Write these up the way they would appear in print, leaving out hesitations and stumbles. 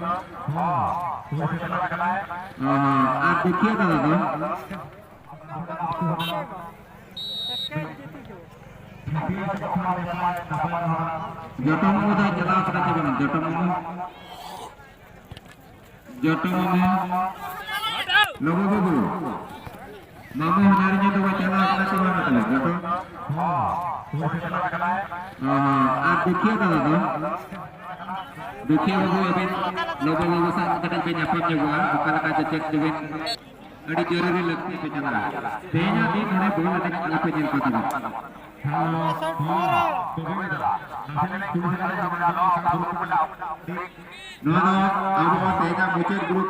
आप देखिए दादा तो जटम मुदा चला करना चाहिए जटम में लोगों को दो मामू हमारे जो तो चला करना चाहिए जटम आप देखिए दादा तो देखिए बाबू अभी लोगों साथ कटल पे nyapam juga bukan kata cek dengan ada jari lekti pe chana tehnya din hone bol ada apa jil pata no abo tehnya mucet grup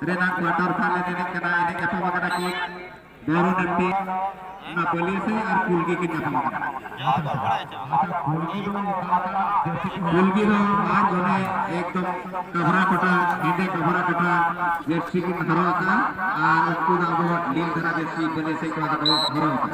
rena quarter final ini kena ini apa makana ki baru nanti na police और कुलगी की जगह कुलगी तो आज उन्हें एकदम कभरा कटा हिंदे कभरा कटा Jersey की हरा का और उसको दाबो लील धरा जर्सी बने से को दाबो हरा का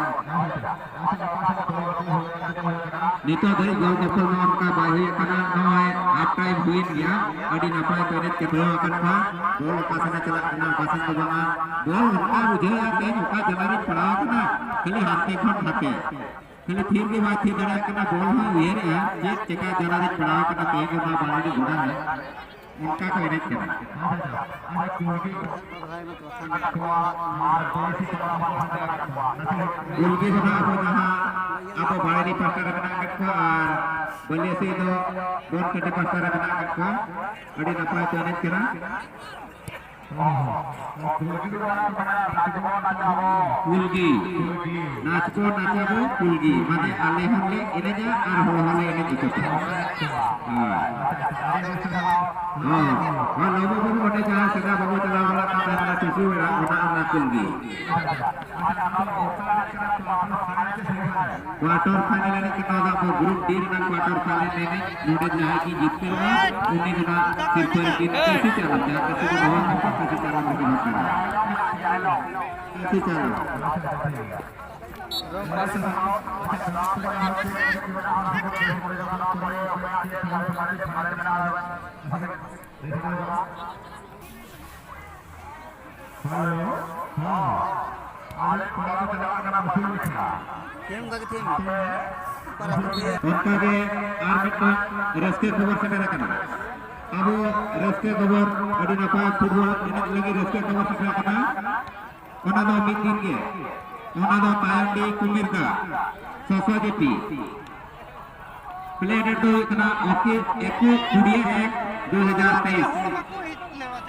नितो dari gol gol का बाही करना नॉय हाफ टाइम हुई गया अड़ी नपाय तोने केतरो akan का गol पासना चला कना पासन को बना गol उनका मुझे आते उनका जमारी पड़ा कना खाली हाथे खट हाथे खाली फिर के बाद थी दड़ा कना बॉल है ये रे जे चका जरारी पड़ा कना कहीं को ना बाहर घोड़ा है उनका कोई नहीं करना उनकी बना हो जहां आपको बाहर ही पास करना को और बल्ले से तो बॉल कटे पास करना को अड़ी नपाय तो नहीं करना कुलगी नाचको नाचाबो कुलगी माने आले हमले एनेजा आर हो हले एने दिक्कत हां लोगो को बने जहां सदा बाबू चला वाला का ना टिसू रा बना ना कुलगी क्वार्टर फाइनल ने कितना दा ग्रुप डी ना क्वार्टर फाइनल ने नोडे जहां की जीतते हो उन्हीं का सिर्फ दिन कैसे चला क्या कैसे बहुत कैसे चला कैसे चला रस्ते खबर से मेरा करना अब रस्ते खबर अड़ी नपाय फुटबॉल इनक लगी रस्ते खबर से करना ओना दो मिद दिन के ओना दो तायंडी कुमिर का सोसाइटी प्ले डेट तो इतना ओके 21/1/2023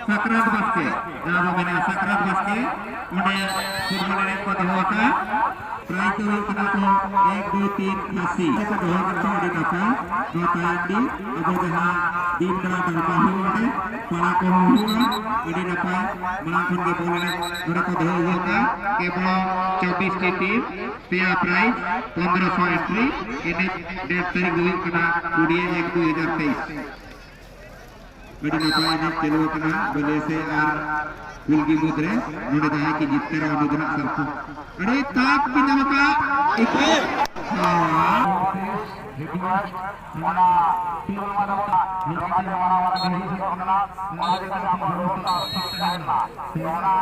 सक्रांत बसके जहां मैंने सक्रांत बसके उन्हें फुटबॉल ने को होता प्राय तो इतना तो 1 2 3 खासी को दो करता है नपा दो तायंडी अब जहां दिन का तरफा हुआ पड़ा को हुआ अड़ी नपा मलाखन के बोलने थोड़ा को दो होगा केवल 24 की टीम पेया प्राइस 1500 एंट्री इन्हें डेट तारीख हुई कना 21/1/2023 अड़ी नपा ने चलो कना बले से और कुलगी मुद्रे नोडे दाय की जीतते रहो अनुदना सरपु अरे ताप की नमका एक mana tiul mana mana